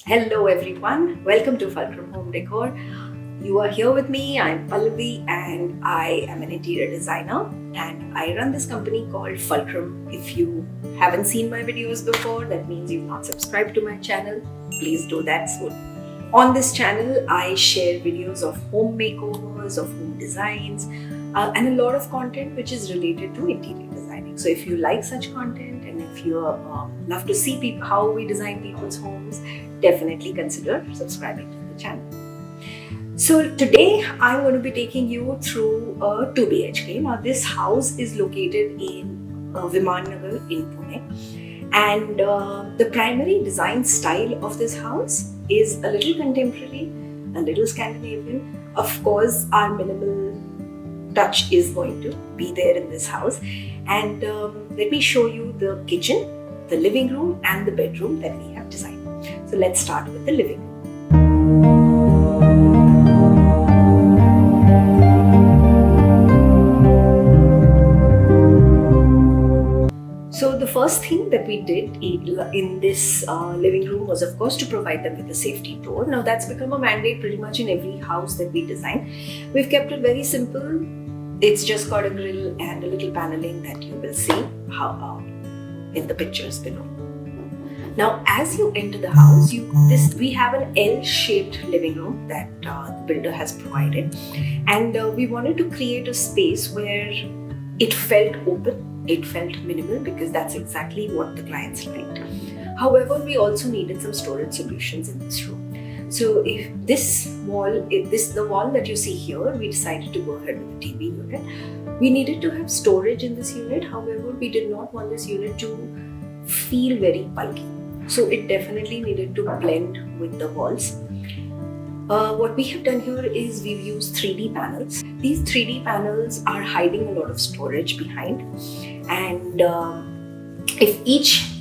Hello everyone, welcome to Fulcrum Home Decor. You are here with me, I'm Pallavi and I am an interior designer and I run this company called Fulcrum. If you haven't seen my videos before, that means you've not subscribed to my channel. Please do that soon. On this channel, I share videos of home makeovers, of home designs, and a lot of content which is related to interior designing. So if you like such content and if you love to see how we design people's homes, definitely consider subscribing to the channel. So today I'm going to be taking you through a 2 BHK. Now this house is located in Viman Nagar in Pune, and the primary design style of this house is a little contemporary, a little Scandinavian. Of course, our minimal touch is going to be there in this house, and let me show you the kitchen, the living room and the bedroom that we have designed. So let's start with the living room. So the first thing that we did in this living room was, of course, to provide them with a safety door. Now that's become a mandate pretty much in every house that we design. We've kept it very simple. It's just got a grill and a little paneling that you will see in the pictures below. Now, as you enter the house, we have an L-shaped living room that the builder has provided, and we wanted to create a space where it felt open. It felt minimal because that's exactly what the clients liked. However, we also needed some storage solutions in this room. So if the wall that you see here, we decided to go ahead with the TV unit. We needed to have storage in this unit. However, we did not want this unit to feel very bulky. So it definitely needed to blend with the walls. What we have done here is we've used 3D panels. These 3D panels are hiding a lot of storage behind, and if each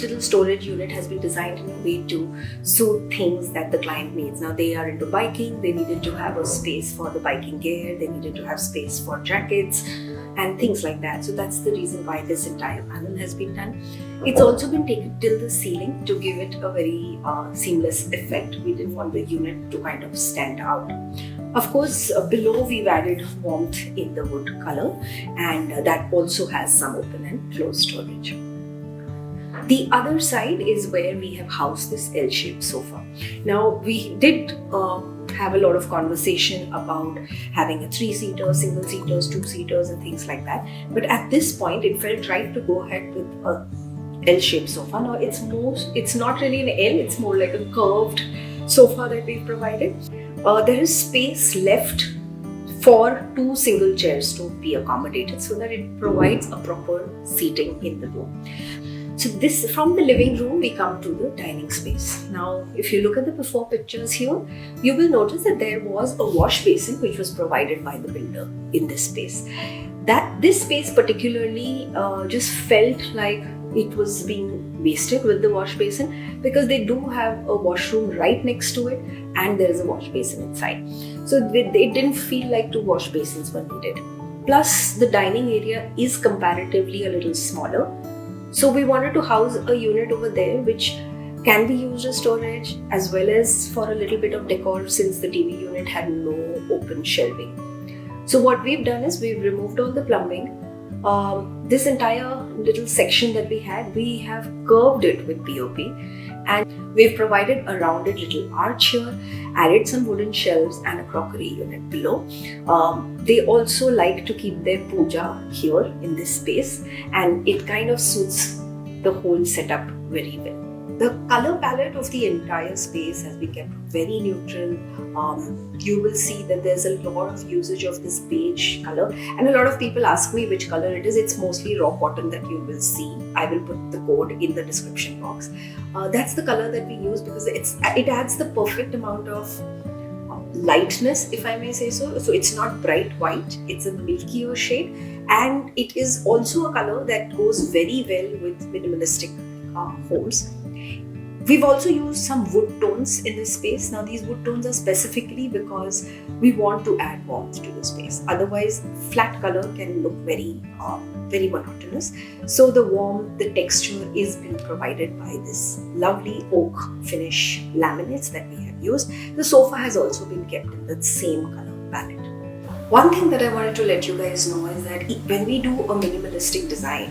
little storage unit has been designed in a way to suit things that the client needs. Now they are into biking, they needed to have a space for the biking gear, they needed to have space for jackets and things like that. So that's the reason why this entire panel has been done. It's also been taken till the ceiling to give it a very seamless effect. We didn't want the unit to kind of stand out. Of course, below we've added warmth in the wood color, and that also has some open and closed storage. The other side is where we have housed this L-shaped sofa. Now we did have a lot of conversation about having a 3-seater, single-seaters, 2-seaters and things like that. But at this point, it felt right to go ahead with a L-shaped sofa. Now it's not really an L, it's more like a curved sofa that we've provided. There is space left for 2 single chairs to be accommodated so that it provides a proper seating in the room. So from the living room, we come to the dining space. Now, if you look at the before pictures here, you will notice that there was a wash basin which was provided by the builder in this space. This space particularly just felt like it was being wasted with the wash basin, because they do have a washroom right next to it and there is a wash basin inside. So it didn't feel like 2 wash basins were needed. Plus, the dining area is comparatively a little smaller. So we wanted to house a unit over there which can be used as storage as well as for a little bit of decor, since the TV unit had no open shelving. So what we've done is we've removed all the plumbing. This entire little section that we have curved it with POP, and we've provided a rounded little arch here, added some wooden shelves and a crockery unit below. They also like to keep their puja here in this space, and it kind of suits the whole setup very well. The color palette of the entire space has been kept very neutral. You will see that there's a lot of usage of this beige color, and a lot of people ask me which color it is. It's mostly raw cotton that you will see. I will put the code in the description box. That's the color that we use because it adds the perfect amount of lightness, if I may say so. So it's not bright white, it's a milkier shade, and it is also a color that goes very well with minimalistic homes. We've also used some wood tones in this space. Now these wood tones are specifically because we want to add warmth to the space. Otherwise, flat color can look very monotonous. So the warmth, the texture is being provided by this lovely oak finish laminates that we have used. The sofa has also been kept in the same color palette. One thing that I wanted to let you guys know is that when we do a minimalistic design,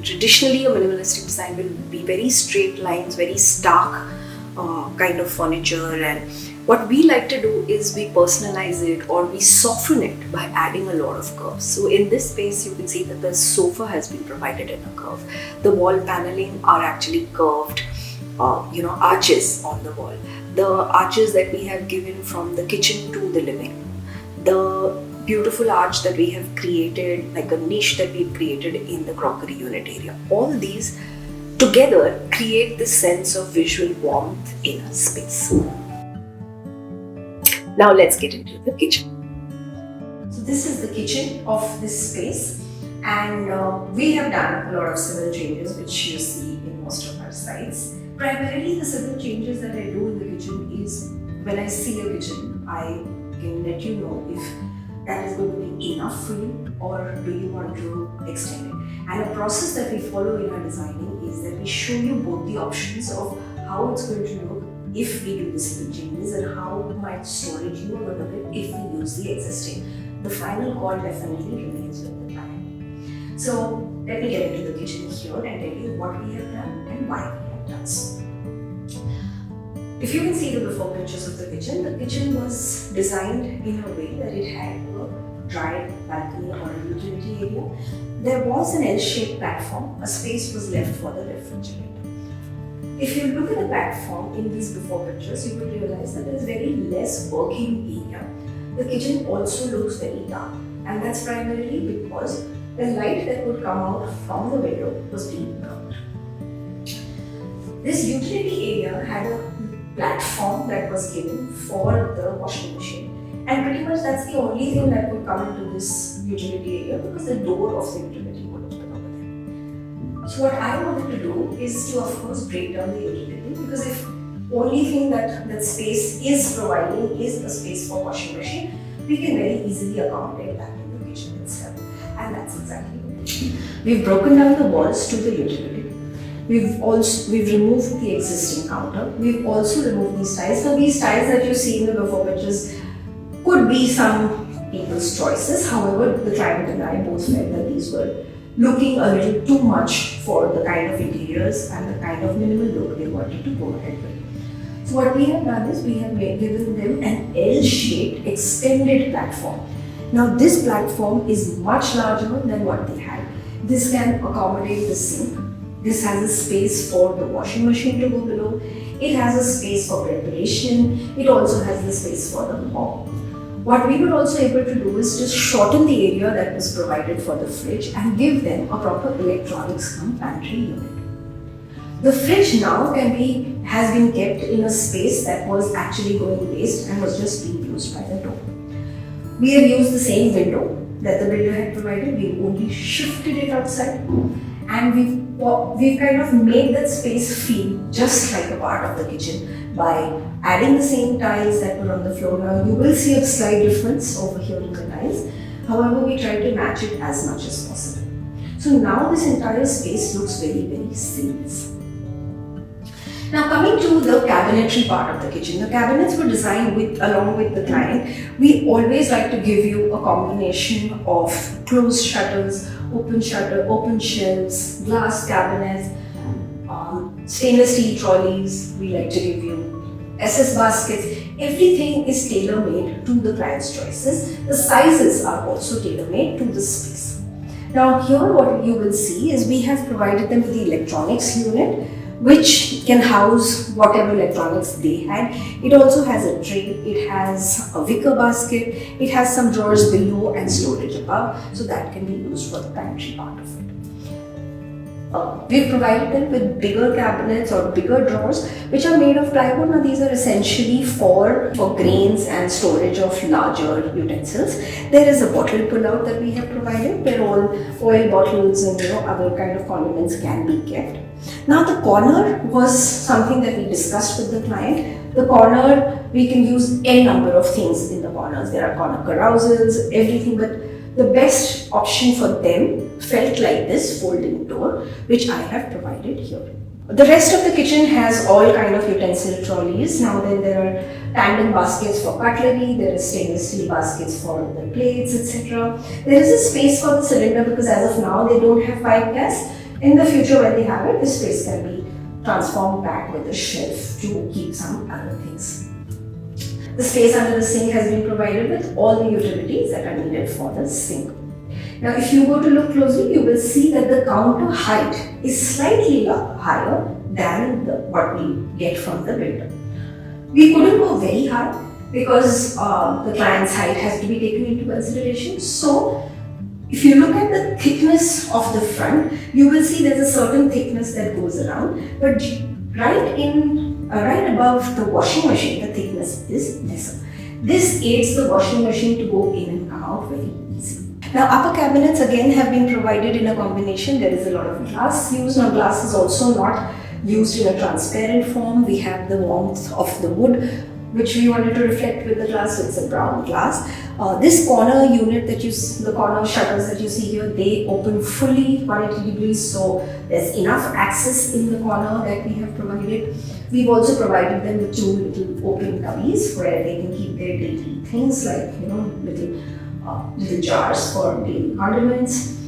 traditionally a minimalistic design will be very straight lines, very stark kind of furniture, and what we like to do is we personalize it or we soften it by adding a lot of curves. So in this space you can see that the sofa has been provided in a curve. The wall paneling are actually curved, arches on the wall. The arches that we have given from the kitchen to the living. The beautiful arch that we have created, like a niche that we've created in the crockery unit area. All these together create this sense of visual warmth in a space. Now let's get into the kitchen. So this is the kitchen of this space, and we have done a lot of civil changes which you see in most of our sites. Primarily the civil changes that I do in the kitchen is when I see a kitchen, I can let you know if that is going to be enough for you or do you want to extend it. And a process that we follow in our designing is that we show you both the options of how it's going to look if we do the civil changes and how much storage you are going to get if we use the existing. The final call definitely remains with the client. So let me get into the kitchen here and tell you what we have done and why we have done so. If you can see the before pictures of the kitchen was designed in a way that it had a dry balcony or a utility area. There was an L-shaped platform, a space was left for the refrigerator. If you look at the platform in these before pictures, you will realize that there is very less working area. The kitchen also looks very dark, and that's primarily because the light that would come out from the window was being blocked. This utility area had a platform that was given for the washing machine, and pretty much that's the only thing that would come into this utility area because the door of the utility would open over there. So what I wanted to do is to of course break down the utility, because if only thing that space is providing is a space for washing machine, we can very easily accommodate that in the kitchen itself, and that's exactly what we did. We've broken down the walls to the utility. We've removed the existing counter. We've also removed these tiles. Now these tiles that you see in the before pictures could be some people's choices. However, the client and I both felt that these were looking a little too much for the kind of interiors and the kind of minimal look they wanted to go ahead with. So what we have done is we have given them an L-shaped extended platform. Now this platform is much larger than what they had. This can accommodate the sink. This has a space for the washing machine to go below. It has a space for preparation. It also has the space for the mop. What we were also able to do is just shorten the area that was provided for the fridge and give them a proper electronics pantry unit. The fridge now has been kept in a space that was actually going waste and was just being used by the door. We have used the same window that the builder had provided. We only shifted it outside, and we've kind of made that space feel just like a part of the kitchen by adding the same tiles that were on the floor. Now you will see a slight difference over here in the tiles. However, we tried to match it as much as possible. So now this entire space looks very, very seamless. Now coming to the cabinetry part of the kitchen. The cabinets were designed along with the client. We always like to give you a combination of closed shutters, open shelves, glass cabinets, stainless steel trolleys. We like to give you SS baskets. Everything is tailor-made to the client's choices. The sizes are also tailor-made to the space. Now here what you will see is we have provided them with the electronics unit, which can house whatever electronics they had. It also has a tray, it has a wicker basket, it has some drawers below and storage above, so that can be used for the pantry part of it. We've provided them with bigger cabinets or bigger drawers which are made of plywood. Now these are essentially for grains and storage of larger utensils. There is a bottle pull-out that we have provided where all oil bottles and other kind of condiments can be kept. Now the corner was something that we discussed with the client. The corner, we can use a number of things in the corners. There are corner carousels, everything, but the best option for them felt like this folding door, which I have provided here. The rest of the kitchen has all kind of utensil trolleys. Now then there are tandem baskets for cutlery, there is stainless steel baskets for the plates, etc. There is a space for the cylinder because as of now they don't have pipe gas. In the future when they have it, this space can be transformed back with a shelf to keep some other things. The space under the sink has been provided with all the utilities that are needed for the sink. Now if you go to look closely, you will see that the counter height is slightly higher than what we get from the builder. We couldn't go very high because the client's height has to be taken into consideration. So if you look at the thickness of the front, you will see there's a certain thickness that goes around, but right above the washing machine, the thickness is lesser. This aids the washing machine to go in and come out very easy. Now upper cabinets again have been provided in a combination. There is a lot of glass used. Now glass is also not used in a transparent form. We have the warmth of the wood which we wanted to reflect with the glass, so it's a brown glass. This corner unit that you see, the corner shutters that you see here, they open fully 180 degrees, so there's enough access in the corner that we have provided. We've also provided them with two little open cubbies where they can keep their daily things like little jars for daily condiments.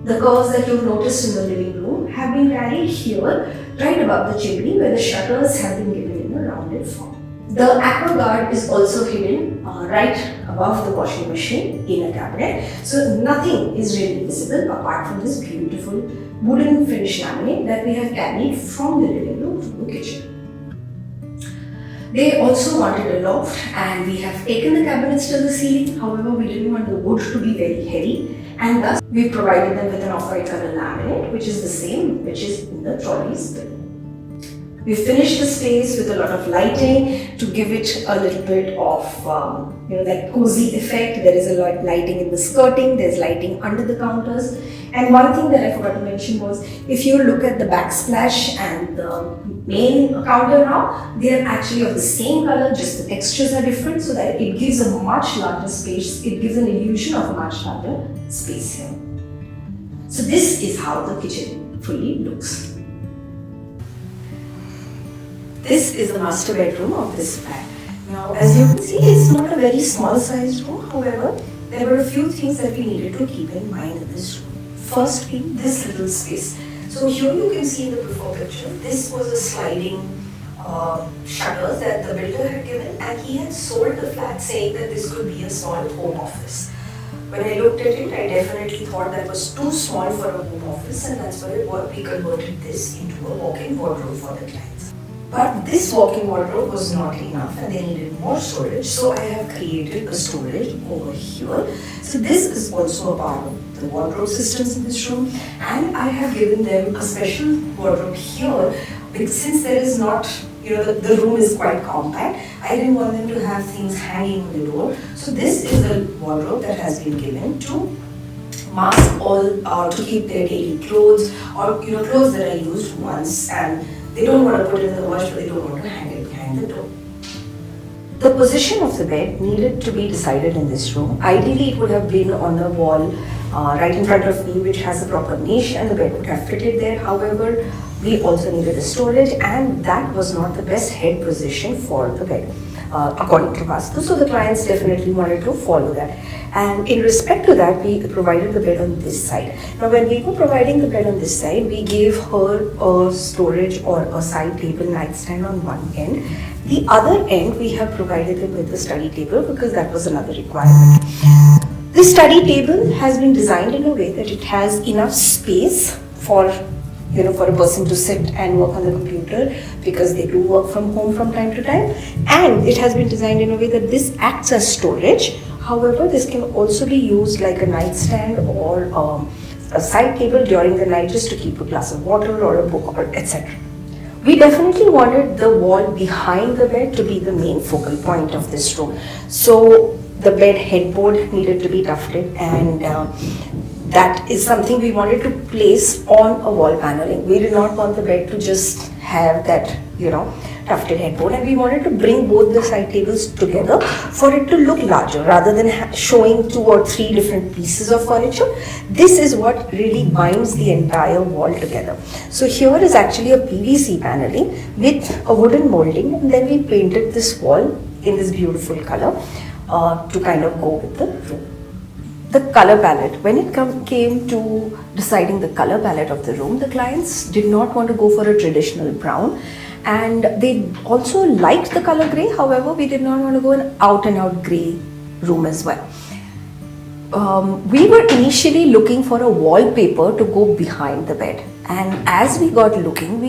The curves that you've noticed in the living room have been carried here right above the chimney where the shutters have been given in a rounded form. The aqua guard is also hidden right above the washing machine in a cabinet, so nothing is really visible apart from this beautiful wooden finish laminate that we have carried from the living room to the kitchen. They also wanted a loft and we have taken the cabinets to the ceiling. However, we didn't want the wood to be very heavy and thus we provided them with an off-white color laminate which is the same which is in the trolleys built. We finished the space with a lot of lighting to give it a little bit of that cozy effect. There is a lot of lighting in the skirting, there's lighting under the counters. And one thing that I forgot to mention was, if you look at the backsplash and the main counter now, they are actually of the same color, just the textures are different, so that it gives a much larger space. It gives an illusion of a much larger space here. So this is how the kitchen fully looks. This is the master bedroom of this flat. Now, as you can see, it's not a very small sized room. However, there were a few things that we needed to keep in mind in this room. Firstly, this little space. So here you can see in the before picture, this was a sliding shutters that the builder had given, and he had sold the flat saying that this could be a small home office. When I looked at it, I definitely thought that was too small for a home office, and that's why we converted this into a walk-in wardrobe for the clients. But this walk-in wardrobe was not enough and they needed more storage, so I have created a storage over here. So this is also a part of the wardrobe systems in this room, and I have given them a special wardrobe here because since there is not, the room is quite compact, I didn't want them to have things hanging on the door. So this is a wardrobe that has been given to mask all, to keep their daily clothes or clothes that are used once and they don't want to put it in the wash, but they don't want to hang it behind the door. The position of the bed needed to be decided in this room. Ideally, it would have been on the wall right in front of me, which has a proper niche, and the bed would have fitted there. However, we also needed a storage, and that was not the best head position for the bed, according to Vastu. So the clients definitely wanted to follow that. And in respect to that, we provided the bed on this side. Now, when we were providing the bed on this side, we gave her a storage or a side table nightstand on one end. The other end, we have provided them with a study table because that was another requirement. This study table has been designed in a way that it has enough space for for a person to sit and work on the computer because they do work from home from time to time. And it has been designed in a way that this acts as storage. However, this can also be used like a nightstand or a side table during the night just to keep a glass of water or a book or etc. We definitely wanted the wall behind the bed to be the main focal point of this room. So the bed headboard needed to be tufted, and that is something we wanted to place on a wall paneling. We did not want the bed to just have that, tufted headboard, and we wanted to bring both the side tables together for it to look larger rather than showing 2 or 3 different pieces of furniture. This is what really binds the entire wall together. So here is actually a PVC paneling with a wooden molding, and then we painted this wall in this beautiful color to kind of go with the room. The color palette, when it came to deciding the color palette of the room, the clients did not want to go for a traditional brown, and they also liked the color grey. However, we did not want to go an out and out grey room as well. We were initially looking for a wallpaper to go behind the bed, and as we got looking,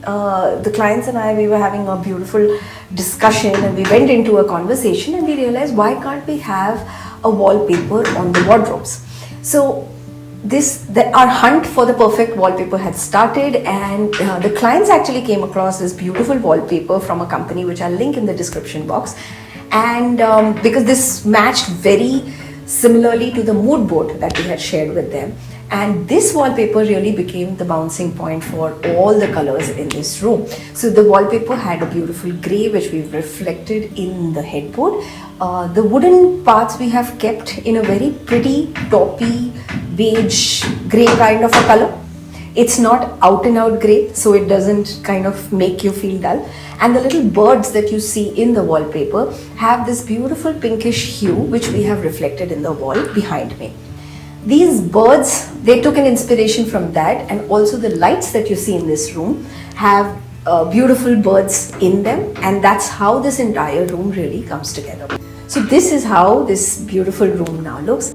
the clients and I, we were having a beautiful discussion, and we went into a conversation, and we realized, why can't we have a wallpaper on the wardrobes? So our hunt for the perfect wallpaper had started, and the clients actually came across this beautiful wallpaper from a company which I'll link in the description box, and because this matched very similarly to the mood board that we had shared with them, and this wallpaper really became the bouncing point for all the colors in this room. So the wallpaper had a beautiful grey which we've reflected in the headboard. The wooden parts we have kept in a very pretty taupey beige grey kind of a color. It's not out and out grey, so it doesn't kind of make you feel dull. And the little birds that you see in the wallpaper have this beautiful pinkish hue which we have reflected in the wall behind me. These birds, they took an inspiration from that, and also the lights that you see in this room have beautiful birds in them, and that's how this entire room really comes together. So this is how this beautiful room now looks.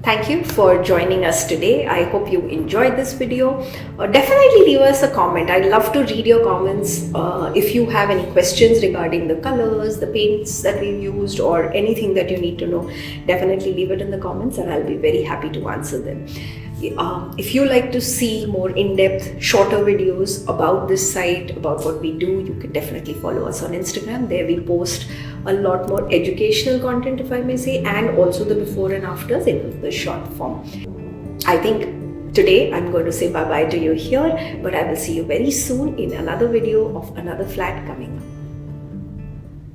Thank you for joining us today. I hope you enjoyed this video. Definitely leave us a comment. I'd love to read your comments. If you have any questions regarding the colors, the paints that we've used, or anything that you need to know, definitely leave it in the comments, and I'll be very happy to answer them. If you like to see more in-depth, shorter videos about this site, about what we do, you can definitely follow us on Instagram. There we post a lot more educational content, if I may say, and also the before and afters in the short form. I think today I'm going to say bye-bye to you here, but I will see you very soon in another video of another flat coming up.